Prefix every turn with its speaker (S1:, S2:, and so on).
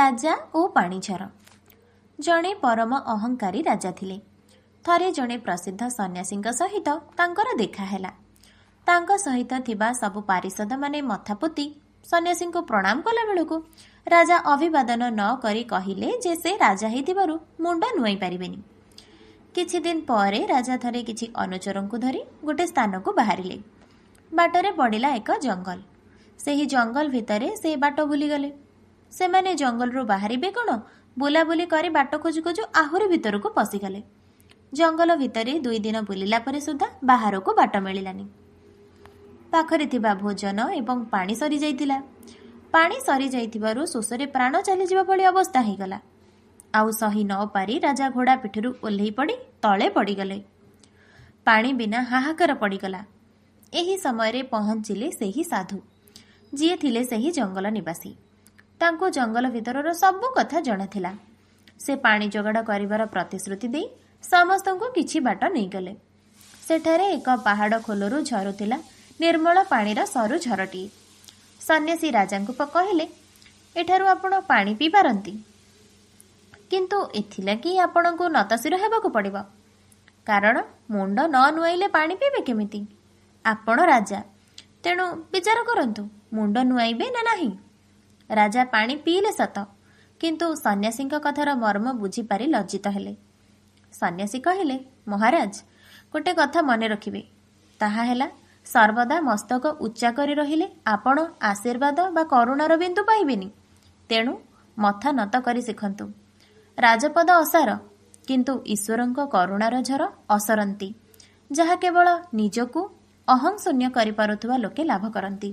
S1: ରାଜା ଓ ପାଣିଝର। ଜଣେ ପରମ ଅହଙ୍କାରୀ ରାଜା ଥିଲେ। ଥରେ ଜଣେ ପ୍ରସିଦ୍ଧ ସନ୍ନ୍ୟାସୀଙ୍କ ସହିତ ତାଙ୍କର ଦେଖା ହେଲା। ତାଙ୍କ ସହିତ ଥିବା ସବୁ ପାରିଷଦମାନେ ମଥା ପୋତି ସନ୍ନ୍ୟାସୀଙ୍କୁ ପ୍ରଣାମ କଲାବେଳକୁ ରାଜା ଅଭିବାଦନ ନ କରି କହିଲେ ଯେ ସେ ରାଜା ହେଇଥିବାରୁ ମୁଣ୍ଡ ନୁଆଇଁ ପାରିବେନି। କିଛିଦିନ ପରେ ରାଜା ଥରେ କିଛି ଅନୁଚରଙ୍କୁ ଧରି ଗୋଟେ ସ୍ଥାନକୁ ବାହାରିଲେ। ବାଟରେ ପଡ଼ିଲା ଏକ ଜଙ୍ଗଲ। ସେହି ଜଙ୍ଗଲ ଭିତରେ ସେ ବାଟ ଭୁଲିଗଲେ। ସେମାନେ ଜଙ୍ଗଲରୁ ବାହାରିବେ କ'ଣ, ବୁଲାବୁଲି କରି ବାଟ ଖୋଜୁ ଖୋଜୁ ଆହୁରି ଭିତରକୁ ପଶିଗଲେ। ଜଙ୍ଗଲ ଭିତରେ 2 ଦିନ ବୁଲିଲା ପରେ ସୁଦ୍ଧା ବାହାରକୁ ବାଟ ମିଳିଲାନି। ପାଖରେ ଥିବା ଭୋଜନ ଏବଂ ପାଣି ସରିଯାଇଥିଲା। ପାଣି ସରିଯାଇଥିବାରୁ ଶୋଷରେ ପ୍ରାଣ ଚାଲିଯିବା ଭଳି ଅବସ୍ଥା ହୋଇଗଲା। ଆଉ ସହି ନ ପାରି ରାଜା ଘୋଡ଼ା ପିଠିରୁ ଓହ୍ଲେଇ ପଡ଼ି ତଳେ ପଡ଼ିଗଲେ। ପାଣି ବିନା ହାହାକାର ପଡ଼ିଗଲା। ଏହି ସମୟରେ ପହଞ୍ଚିଲେ ସେହି ସାଧୁ, ଯିଏ ଥିଲେ ସେହି ଜଙ୍ଗଲ ନିବାସୀ। ତାଙ୍କୁ ଜଙ୍ଗଲ ଭିତରର ସବୁ କଥା ଜଣାଥିଲା। ସେ ପାଣି ଯୋଗାଡ଼ କରିବାର ପ୍ରତିଶ୍ରୁତି ଦେଇ ସମସ୍ତଙ୍କୁ କିଛି ବାଟ ନେଇଗଲେ। ସେଠାରେ ଏକ ପାହାଡ଼ ଖୋଲରୁ ଝରୁଥିଲା ନିର୍ମଳ ପାଣିର ସରୁ ଝରଟିଏ। ସନ୍ନ୍ୟାସୀ ରାଜାଙ୍କୁ କହିଲେ, ଏଠାରୁ ଆପଣ ପାଣି ପିଇପାରନ୍ତି, କିନ୍ତୁ ଏଥିଲାଗି ଆପଣଙ୍କୁ ନତଶିର ହେବାକୁ ପଡ଼ିବ। କାରଣ ମୁଣ୍ଡ ନ ନୁଆଇଲେ ପାଣି ପିଇବେ କେମିତି? ଆପଣ ରାଜା, ତେଣୁ ବିଚାର କରନ୍ତୁ, ମୁଣ୍ଡ ନୁଆଇବେ ନା ନାହିଁ। ରାଜା ପାଣି ପିଇଲେ ସତ, କିନ୍ତୁ ସନ୍ନ୍ୟାସୀଙ୍କ କଥାର ମର୍ମ ବୁଝିପାରି ଲଜ୍ଜିତ ହେଲେ। ସନ୍ନ୍ୟାସୀ କହିଲେ, ମହାରାଜ, ଗୋଟେ କଥା ମନେ ରଖିବେ, ତାହା ହେଲା ସର୍ବଦା ମସ୍ତକ ଉଚ୍ଚା କରି ରହିଲେ ଆପଣ ଆଶୀର୍ବାଦ ବା କରୁଣାର ବିନ୍ଦୁ ପାଇବେନି। ତେଣୁ ମଥା ନତ କରି ଶିଖନ୍ତୁ। ରାଜପଦ ଅସାର, କିନ୍ତୁ ଈଶ୍ୱରଙ୍କ କରୁଣାର ଝର ଅସରନ୍ତି, ଯାହା କେବଳ ନିଜକୁ ଅହଂଶୂନ୍ୟ କରିପାରୁଥିବା ଲୋକେ ଲାଭ କରନ୍ତି।